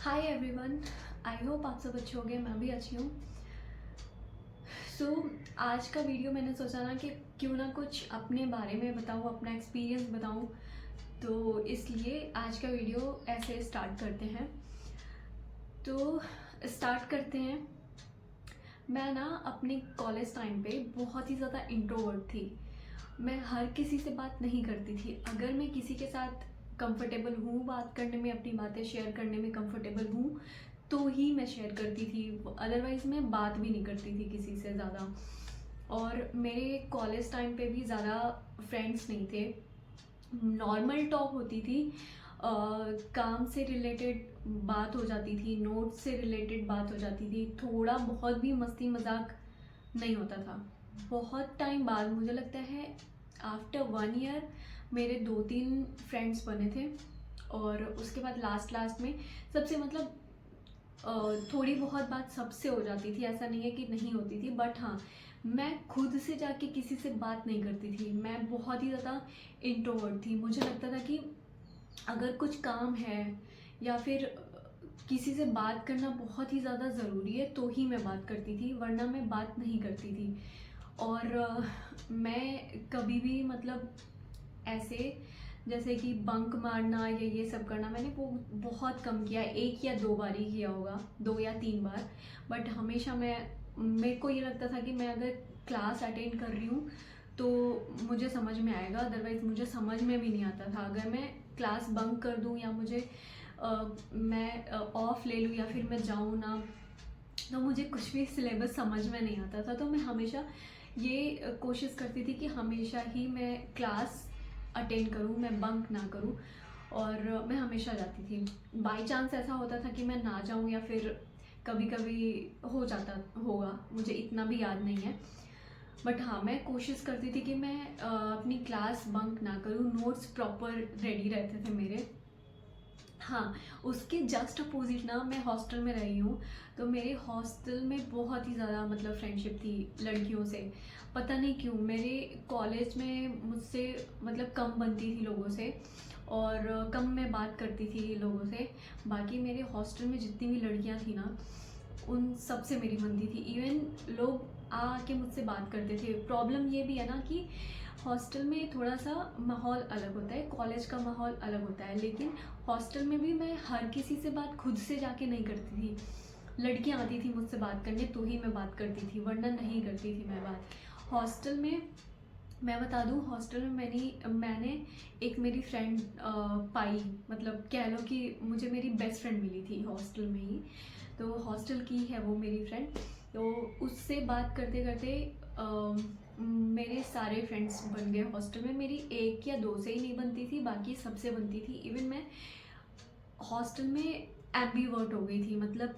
Hi everyone. I hope आप सब अच्छे होंगे, मैं भी अच्छी हूँ। आज का वीडियो मैंने सोचा ना कि क्यों ना कुछ अपने बारे में बताऊँ, अपना एक्सपीरियंस बताऊँ। तो इसलिए आज का वीडियो ऐसे स्टार्ट करते हैं। तो स्टार्ट करते हैं। मैं ना अपने कॉलेज टाइम पे बहुत ही ज़्यादा इंट्रोवर्ट थी। मैं हर किसी से बात नहीं करती थी। अगर मैं किसी के साथ कंफर्टेबल हूँ, बात करने में, अपनी बातें शेयर करने में कंफर्टेबल हूँ, तो ही मैं शेयर करती थी। अदरवाइज़ मैं बात भी नहीं करती थी किसी से ज़्यादा। और मेरे कॉलेज टाइम पे भी ज़्यादा फ्रेंड्स नहीं थे। नॉर्मल टॉक होती थी। काम से रिलेटेड बात हो जाती थी, नोट्स से रिलेटेड बात हो जाती थी। थोड़ा बहुत भी मस्ती मजाक नहीं होता था। बहुत टाइम बाद, मुझे लगता है आफ्टर 1 ईयर, मेरे 2-3 फ्रेंड्स बने थे। और उसके बाद लास्ट लास्ट में सबसे मतलब थोड़ी बहुत बात सबसे हो जाती थी। ऐसा नहीं है कि नहीं होती थी, बट हाँ, मैं खुद से जाके किसी से बात नहीं करती थी। मैं बहुत ही ज़्यादा इंट्रोवर्ट थी। मुझे लगता था कि अगर कुछ काम है या फिर किसी से बात करना बहुत ही ज़्यादा ज़रूरी है तो ही मैं बात करती थी, वरना मैं बात नहीं करती थी। और मैं कभी भी मतलब ऐसे जैसे कि बंक मारना या ये सब करना, मैंने वो बहुत कम किया। 1 या 2 बार ही किया होगा, 2 या 3 बार। बट हमेशा मेरे को ये लगता था कि मैं अगर क्लास अटेंड कर रही हूँ तो मुझे समझ में आएगा, अदरवाइज़ मुझे समझ में भी नहीं आता था। अगर मैं क्लास बंक कर दूँ या मैं ऑफ ले लूँ या फिर मैं जाऊँ ना, तो मुझे कुछ भी सिलेबस समझ में नहीं आता था। तो मैं हमेशा ये कोशिश करती थी कि हमेशा ही मैं क्लास अटेंड करूँ, मैं बंक ना करूँ। और मैं हमेशा जाती थी। बाई चांस ऐसा होता था कि मैं ना जाऊँ या फिर कभी कभी हो जाता होगा, मुझे इतना भी याद नहीं है। बट हाँ, मैं कोशिश करती थी कि मैं अपनी क्लास बंक ना करूँ। नोट्स प्रॉपर रेडी रहते थे मेरे। हाँ, उसके जस्ट अपोजिट ना मैं हॉस्टल में रही हूँ। तो मेरे हॉस्टल में बहुत ही ज़्यादा मतलब फ्रेंडशिप थी लड़कियों से। पता नहीं क्यों मेरे कॉलेज में मुझसे मतलब कम बनती थी लोगों से, और कम मैं बात करती थी लोगों से। बाकी मेरे हॉस्टल में जितनी भी लड़कियाँ थी ना, उन सब से मेरी बनती थी। इवन लोग आके मुझसे बात करते थे। प्रॉब्लम ये भी है ना कि हॉस्टल में थोड़ा सा माहौल अलग होता है, कॉलेज का माहौल अलग होता है। लेकिन हॉस्टल में भी मैं हर किसी से बात खुद से जाके नहीं करती थी। लड़कियां आती थी मुझसे बात करने तो ही मैं बात करती थी, वरना नहीं करती थी मैं बात। हॉस्टल में मैं बता दूं, हॉस्टल में मैंने एक मेरी फ्रेंड पाई। मतलब कह लो कि मुझे मेरी बेस्ट फ्रेंड मिली थी हॉस्टल में ही। तो हॉस्टल की है वो मेरी फ्रेंड। तो उससे बात करते करते मेरे सारे फ्रेंड्स बन गए हॉस्टल में। मेरी 1 या 2 से ही नहीं बनती थी, बाकी सबसे बनती थी। इवन मैं हॉस्टल में एम्बीवर्ट हो गई थी, मतलब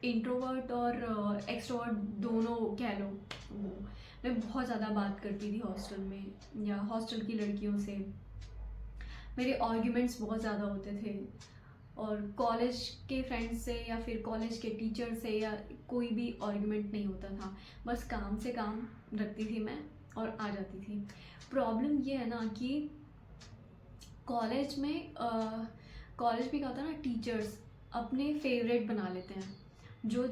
इंट्रोवर्ट और एक्सट्रोवर्ट दोनों कह लो। वो मैं बहुत ज़्यादा बात करती थी हॉस्टल में या हॉस्टल की लड़कियों से। मेरे आर्ग्यूमेंट्स बहुत ज़्यादा होते थे। और कॉलेज के फ्रेंड्स से या फिर कॉलेज के टीचर से या कोई भी आर्ग्यूमेंट नहीं होता था। बस काम से काम रखती थी मैं और आ जाती थी। प्रॉब्लम ये है ना कि कॉलेज में क्या होता है ना, टीचर्स अपने फेवरेट बना लेते हैं। जो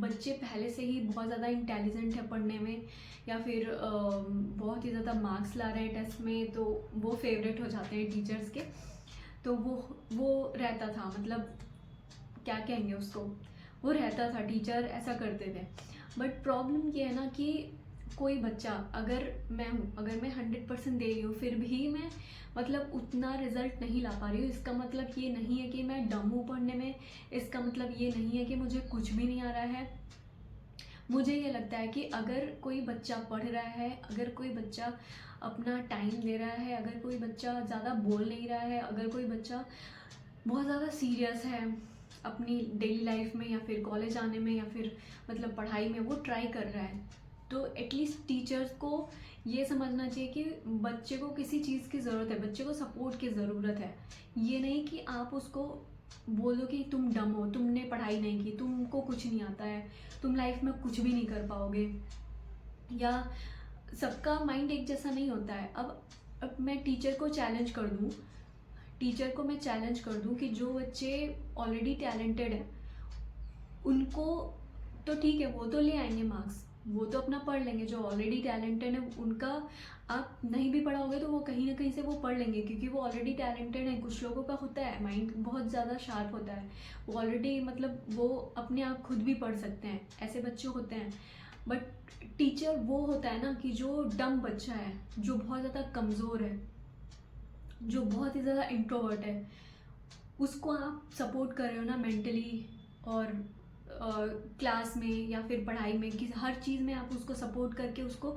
बच्चे पहले से ही बहुत ज़्यादा इंटेलिजेंट है पढ़ने में, या फिर बहुत ही ज़्यादा मार्क्स ला रहे हैं टेस्ट में, तो वो फेवरेट हो जाते हैं टीचर्स के। तो वो रहता था, मतलब क्या कहेंगे उसको, वो रहता था, टीचर ऐसा करते थे। बट प्रॉब्लम ये है ना कि कोई बच्चा, अगर मैं 100% दे रही हूँ फिर भी मैं मतलब उतना रिजल्ट नहीं ला पा रही हूँ, इसका मतलब ये नहीं है कि मैं डम हूँ पढ़ने में। इसका मतलब ये नहीं है कि मुझे कुछ भी नहीं आ रहा है। मुझे ये लगता है कि अगर कोई बच्चा पढ़ रहा है, अगर कोई बच्चा अपना टाइम दे रहा है, अगर कोई बच्चा ज़्यादा बोल नहीं रहा है, अगर कोई बच्चा बहुत ज़्यादा सीरियस है अपनी डेली लाइफ में या फिर कॉलेज आने में या फिर मतलब पढ़ाई में, वो ट्राई कर रहा है, तो एटलीस्ट टीचर्स को ये समझना चाहिए कि बच्चे को किसी चीज़ की ज़रूरत है, बच्चे को सपोर्ट की ज़रूरत है। ये नहीं कि आप उसको बोलो कि तुम डम हो, तुमने पढ़ाई नहीं की, तुमको कुछ नहीं आता है, तुम लाइफ में कुछ भी नहीं कर पाओगे। या सबका माइंड एक जैसा नहीं होता है। अब मैं टीचर को चैलेंज कर दूँ, टीचर को मैं चैलेंज कर दूं कि जो बच्चे ऑलरेडी टैलेंटेड हैं उनको तो ठीक है, वो तो ले आएंगे मार्क्स, वो तो अपना पढ़ लेंगे। जो ऑलरेडी टैलेंटेड है उनका आप नहीं भी पढ़ाओगे तो वो कहीं ना कहीं से वो पढ़ लेंगे, क्योंकि वो ऑलरेडी टैलेंटेड है। कुछ लोगों का होता है माइंड बहुत ज़्यादा शार्प होता है, वो ऑलरेडी मतलब वो अपने आप खुद भी पढ़ सकते हैं, ऐसे बच्चे होते हैं। बट टीचर वो होता है ना कि जो डम बच्चा है, जो बहुत ज़्यादा कमज़ोर है, जो बहुत ही ज़्यादा इंट्रोवर्ट है, उसको आप सपोर्ट कर रहे हो ना मेंटली और क्लास में या फिर पढ़ाई में, किसी हर चीज़ में आप उसको सपोर्ट करके उसको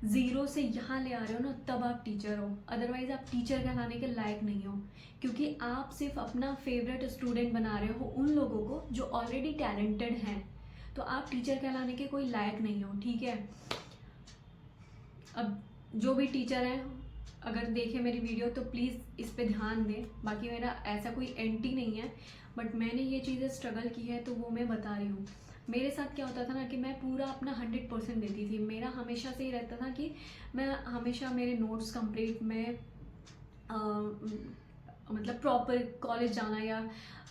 ज़ीरो से यहाँ ले आ रहे हो ना, तब आप टीचर हो। अदरवाइज़ आप टीचर कहलाने के लायक नहीं हो, क्योंकि आप सिर्फ अपना फेवरेट स्टूडेंट बना रहे हो उन लोगों को जो ऑलरेडी टैलेंटेड हैं। तो आप टीचर कहलाने के कोई लायक नहीं हो, ठीक है। अब जो भी टीचर हैं अगर देखे मेरी वीडियो तो प्लीज़ इस पे ध्यान दें। बाकी मेरा ऐसा कोई एंटी नहीं है, बट मैंने ये चीज़ें स्ट्रगल की है तो वो मैं बता रही हूँ। मेरे साथ क्या होता था ना कि मैं पूरा अपना 100% देती थी। मेरा हमेशा से ही रहता था कि मैं हमेशा मेरे नोट्स कंप्लीट, मैं मतलब प्रॉपर कॉलेज जाना या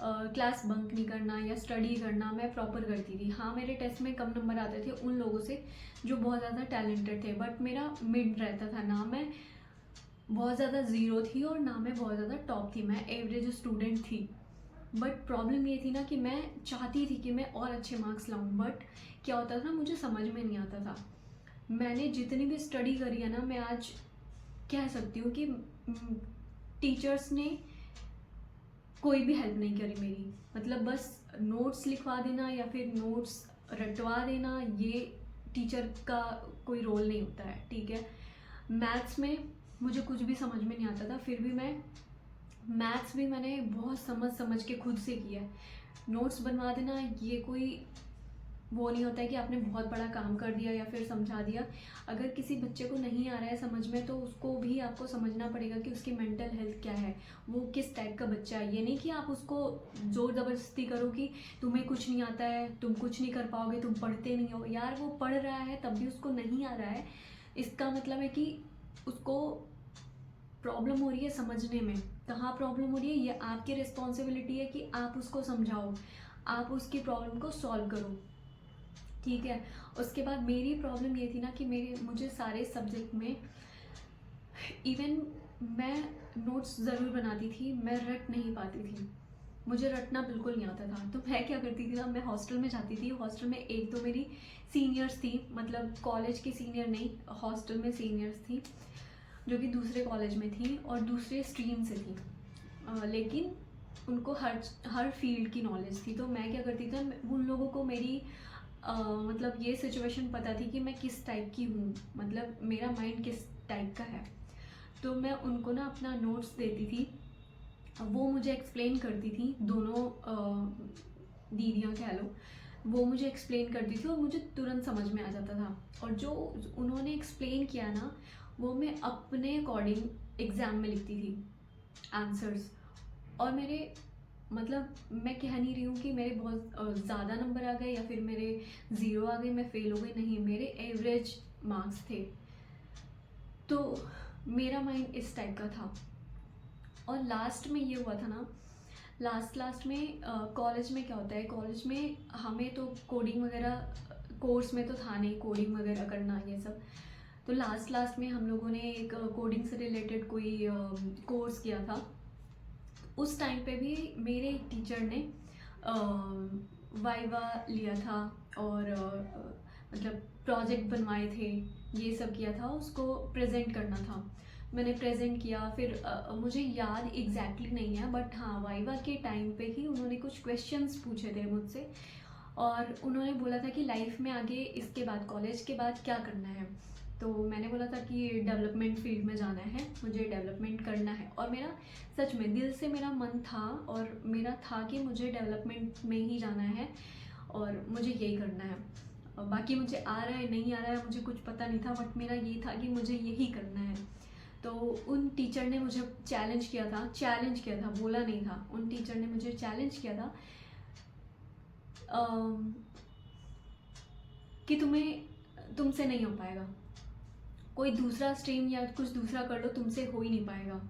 क्लास बंक नहीं करना या स्टडी करना, मैं प्रॉपर करती थी। हाँ, मेरे टेस्ट में कम नंबर आते थे उन लोगों से जो बहुत ज़्यादा टैलेंटेड थे, बट मेरा मिड रहता था। ना मैं बहुत ज़्यादा ज़ीरो थी और ना मैं बहुत ज़्यादा टॉप थी, मैं एवरेज स्टूडेंट थी। बट प्रॉब्लम ये थी ना कि मैं चाहती थी कि मैं और अच्छे मार्क्स लाऊं, बट क्या होता था मुझे समझ में नहीं आता था। मैंने जितनी भी स्टडी करी है ना, मैं आज कह सकती हूँ कि टीचर्स ने कोई भी हेल्प नहीं करी मेरी। मतलब बस नोट्स लिखवा देना या फिर नोट्स रटवा देना, ये टीचर का कोई रोल नहीं होता है, ठीक है। मैथ्स में मुझे कुछ भी समझ में नहीं आता था, फिर भी मैं मैथ्स भी मैंने बहुत समझ समझ के खुद से किया है। नोट्स बनवा देना ये कोई वो नहीं होता है कि आपने बहुत बड़ा काम कर दिया या फिर समझा दिया। अगर किसी बच्चे को नहीं आ रहा है समझ में तो उसको भी आपको समझना पड़ेगा कि उसकी मेंटल हेल्थ क्या है, वो किस टाइप का बच्चा है। ये नहीं कि आप उसको ज़ोर ज़बरदस्ती करो कि तुम्हें कुछ नहीं आता है, तुम कुछ नहीं कर पाओगे, तुम पढ़ते नहीं हो। यार वो पढ़ रहा है तब भी उसको नहीं आ रहा है, इसका मतलब है कि उसको प्रॉब्लम हो रही है समझने में। कहाँ प्रॉब्लम हो रही है, ये आपकी रिस्पॉन्सिबिलिटी है कि आप उसको समझाओ, आप उसकी प्रॉब्लम को सॉल्व करो, ठीक है। उसके बाद मेरी प्रॉब्लम ये थी ना कि मुझे सारे सब्जेक्ट में, इवन मैं नोट्स ज़रूर बनाती थी, मैं रट नहीं पाती थी। मुझे रटना बिल्कुल नहीं आता था। तो मैं क्या करती थी ना, मैं हॉस्टल में जाती थी। हॉस्टल में एक दो मेरी सीनियर्स थी, मतलब कॉलेज की सीनियर नहीं, हॉस्टल में सीनियर्स थी जो कि दूसरे कॉलेज में थी और दूसरे स्ट्रीम से थी, लेकिन उनको हर फील्ड की नॉलेज थी। तो मैं क्या करती थी, उन लोगों को मेरी मतलब ये सिचुएशन पता थी कि मैं किस टाइप की हूँ, मतलब मेरा माइंड किस टाइप का है। तो मैं उनको ना अपना नोट्स देती थी, वो मुझे एक्सप्लेन करती थी। दोनों दीदियाँ कह लो, वो मुझे एक्सप्लेन करती थी और मुझे तुरंत समझ में आ जाता था। और जो उन्होंने एक्सप्लेन किया ना, वो मैं अपने अकॉर्डिंग एग्ज़ाम में लिखती थी आंसर्स। और मेरे मतलब मैं कह नहीं रही हूँ कि मेरे बहुत ज़्यादा नंबर आ गए या फिर मेरे ज़ीरो आ गए, मैं फ़ेल हो गई, नहीं, मेरे एवरेज मार्क्स थे। तो मेरा माइंड इस टाइप का था। और लास्ट में ये हुआ था ना, लास्ट में कॉलेज में क्या होता है, कॉलेज में हमें तो कोडिंग वगैरह कोर्स में तो था नहीं, कोडिंग वगैरह करना ये सब। तो लास्ट में हम लोगों ने एक कोडिंग से रिलेटेड कोई कोर्स किया था। उस टाइम पे भी मेरे एक टीचर ने वाइवा लिया था और मतलब प्रोजेक्ट बनवाए थे, ये सब किया था, उसको प्रेजेंट करना था। मैंने प्रेजेंट किया, फिर मुझे याद एग्जैक्टली नहीं है, बट हाँ वाइवा के टाइम पे ही उन्होंने कुछ क्वेश्चंस पूछे थे मुझसे और उन्होंने बोला था कि लाइफ में आगे इसके बाद, कॉलेज के बाद क्या करना है। तो मैंने बोला था कि डेवलपमेंट फील्ड में जाना है, मुझे डेवलपमेंट करना है। और मेरा सच में दिल से मेरा मन था और मेरा था कि मुझे डेवलपमेंट में ही जाना है और मुझे यही करना है। और बाकी मुझे आ रहा है नहीं आ रहा है मुझे कुछ पता नहीं था, बट मेरा ये था कि मुझे यही करना है। तो उन टीचर ने मुझे चैलेंज किया था, बोला नहीं था, उन टीचर ने मुझे चैलेंज किया था कि तुमसे नहीं हो पाएगा, कोई दूसरा स्ट्रीम या कुछ दूसरा कर लो, तुमसे हो ही नहीं पाएगा।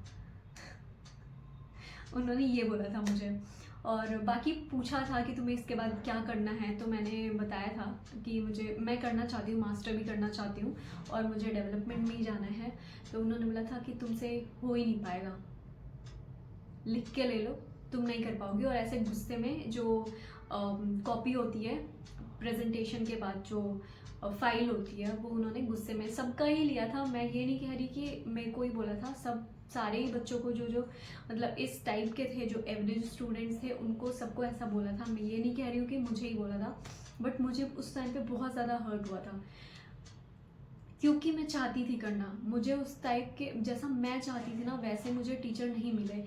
उन्होंने ये बोला था मुझे। और बाकी पूछा था कि तुम्हें इसके बाद क्या करना है, तो मैंने बताया था कि मैं करना चाहती हूँ, मास्टर भी करना चाहती हूँ और मुझे डेवलपमेंट में ही जाना है। तो उन्होंने बोला था कि तुमसे हो ही नहीं पाएगा, लिख के ले लो, तुम नहीं कर पाओगी। और ऐसे गुस्से में जो कॉपी होती है प्रेजेंटेशन के बाद, जो फाइल होती है, वो उन्होंने गुस्से में सबका ही लिया था। मैं ये नहीं कह रही कि मेरे को ही बोला था, सारे ही बच्चों को, जो मतलब इस टाइप के थे, जो एवरेज स्टूडेंट्स थे, उनको सबको ऐसा बोला था। मैं ये नहीं कह रही हूँ कि मुझे ही बोला था, बट मुझे उस टाइम पे बहुत ज़्यादा हर्ट हुआ था, क्योंकि मैं चाहती थी करना। मुझे उस टाइप के, जैसा मैं चाहती थी ना, वैसे मुझे टीचर नहीं मिले।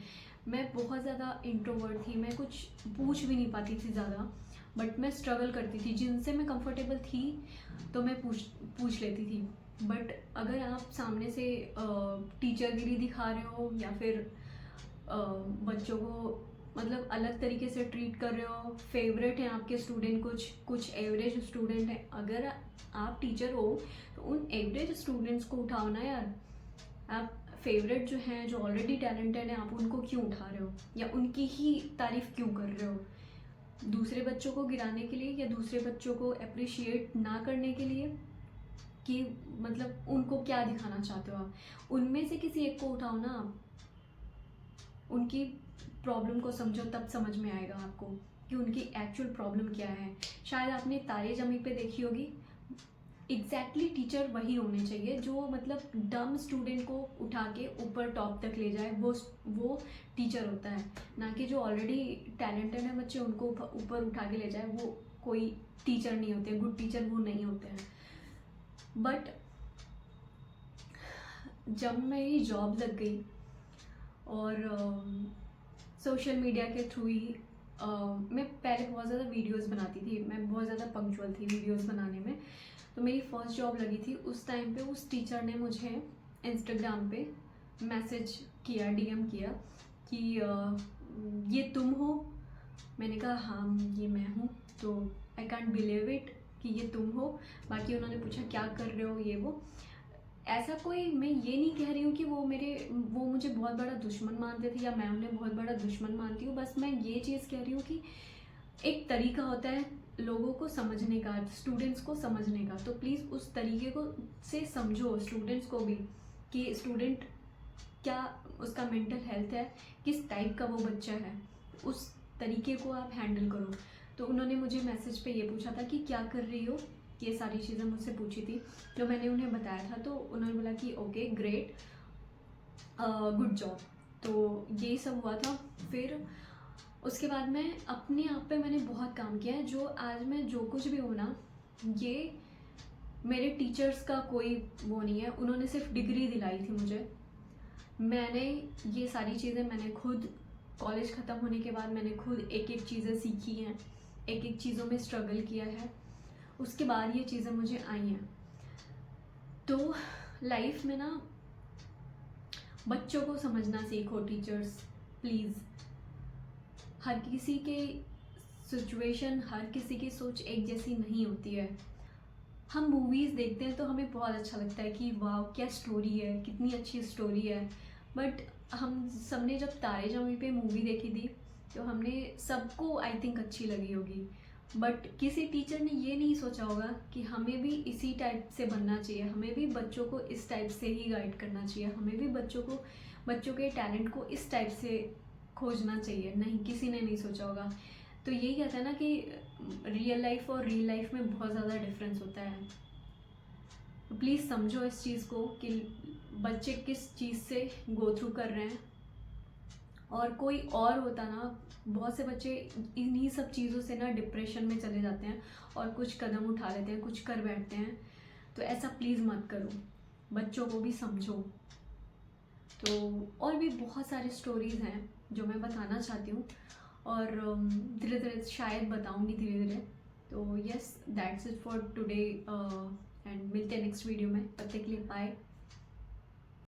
मैं बहुत ज़्यादा इंट्रोवर्ट थी, मैं कुछ पूछ भी नहीं पाती थी ज़्यादा, बट मैं स्ट्रगल करती थी। जिनसे मैं कंफर्टेबल थी तो मैं पूछ लेती थी। बट अगर आप सामने से टीचरगिरी दिखा रहे हो या फिर बच्चों को मतलब अलग तरीके से ट्रीट कर रहे हो, फेवरेट हैं आपके स्टूडेंट, कुछ एवरेज स्टूडेंट हैं, अगर आप टीचर हो तो उन एवरेज स्टूडेंट्स को उठाओ ना यार। आप फेवरेट जो हैं, जो ऑलरेडी टैलेंटेड हैं, आप उनको क्यों उठा रहे हो या उनकी ही तारीफ क्यों कर रहे हो? दूसरे बच्चों को गिराने के लिए या दूसरे बच्चों को अप्रिशिएट ना करने के लिए, कि मतलब उनको क्या दिखाना चाहते हो आप? उनमें से किसी एक को उठाओ ना आप, उनकी प्रॉब्लम को समझो, तब समझ में आएगा आपको कि उनकी एक्चुअल प्रॉब्लम क्या है। शायद आपने तारे ज़मीं पे देखी होगी, एग्जैक्टली टीचर वही होने चाहिए जो मतलब डम स्टूडेंट को उठा के ऊपर टॉप तक ले जाए, वो टीचर होता है, ना कि जो ऑलरेडी टैलेंटेड है बच्चे उनको ऊपर उठा के ले जाए। वो कोई टीचर नहीं होते, गुड टीचर वो नहीं होते हैं। बट जब मेरी जॉब लग गई और सोशल मीडिया के थ्रू ही मैं पहले बहुत ज़्यादा वीडियोस बनाती थी, मैं बहुत ज़्यादा पंक्चुअल थी वीडियोस बनाने में। तो मेरी फर्स्ट जॉब लगी थी, उस टाइम पे उस टीचर ने मुझे इंस्टाग्राम पे मैसेज किया, डीएम किया कि ये तुम हो? मैंने कहा हाँ ये मैं हूँ। तो आई कांट बिलीव इट कि ये तुम हो। बाकी उन्होंने पूछा क्या कर रहे हो, ये वो। ऐसा कोई, मैं ये नहीं कह रही हूँ कि वो मुझे बहुत बड़ा दुश्मन मानते थे या मैं उन्हें बहुत बड़ा दुश्मन मानती हूँ। बस मैं ये चीज़ कह रही हूँ कि एक तरीका होता है लोगों को समझने का, स्टूडेंट्स को समझने का। तो प्लीज़ उस तरीके को से समझो स्टूडेंट्स को भी, कि स्टूडेंट क्या, उसका मेंटल हेल्थ है, किस टाइप का वो बच्चा है, उस तरीके को आप हैंडल करो। तो उन्होंने मुझे मैसेज पे ये पूछा था कि क्या कर रही हो, ये सारी चीज़ें मुझसे पूछी थी, जो मैंने उन्हें बताया था। तो उन्होंने बोला कि ओके ग्रेट, गुड जॉब। तो यही सब हुआ था। फिर उसके बाद मैं अपने आप पे मैंने बहुत काम किया है। जो आज मैं जो कुछ भी हूँ ना, ये मेरे टीचर्स का कोई वो नहीं है, उन्होंने सिर्फ डिग्री दिलाई थी मुझे। मैंने ये सारी चीज़ें मैंने खुद, कॉलेज ख़त्म होने के बाद मैंने खुद एक एक चीज़ें सीखी हैं, एक एक चीज़ों में स्ट्रगल किया है, उसके बाद ये चीज़ें मुझे आई हैं। तो लाइफ में ना बच्चों को समझना सीखो टीचर्स, प्लीज़। हर किसी के सिचुएशन, हर किसी की सोच एक जैसी नहीं होती है। हम मूवीज़ देखते हैं तो हमें बहुत अच्छा लगता है कि वाह क्या स्टोरी है, कितनी अच्छी स्टोरी है। बट हम सबने जब तारे ज़मीं पे मूवी देखी थी तो हमने सबको आई थिंक अच्छी लगी होगी, बट किसी टीचर ने ये नहीं सोचा होगा कि हमें भी इसी टाइप से बनना चाहिए, हमें भी बच्चों को इस टाइप से ही गाइड करना चाहिए, हमें भी बच्चों के टैलेंट को इस टाइप से खोजना चाहिए। नहीं, किसी ने नहीं सोचा होगा। तो यही कहता है ना कि रियल लाइफ और रियल लाइफ में बहुत ज़्यादा डिफरेंस होता है। तो प्लीज़ समझो इस चीज़ को कि बच्चे किस चीज़ से गो थ्रू कर रहे हैं। और कोई और होता ना, बहुत से बच्चे इन्हीं सब चीज़ों से ना डिप्रेशन में चले जाते हैं और कुछ कदम उठा लेते हैं, कुछ कर बैठते हैं। तो ऐसा प्लीज़ मत करो, बच्चों को भी समझो। तो और भी बहुत सारी स्टोरीज़ हैं जो मैं बताना चाहती हूँ और धीरे धीरे शायद बताऊँगी धीरे धीरे। तो yes, that's it for today and मिलते हैं नेक्स्ट वीडियो में। तब तक के लिए बाय।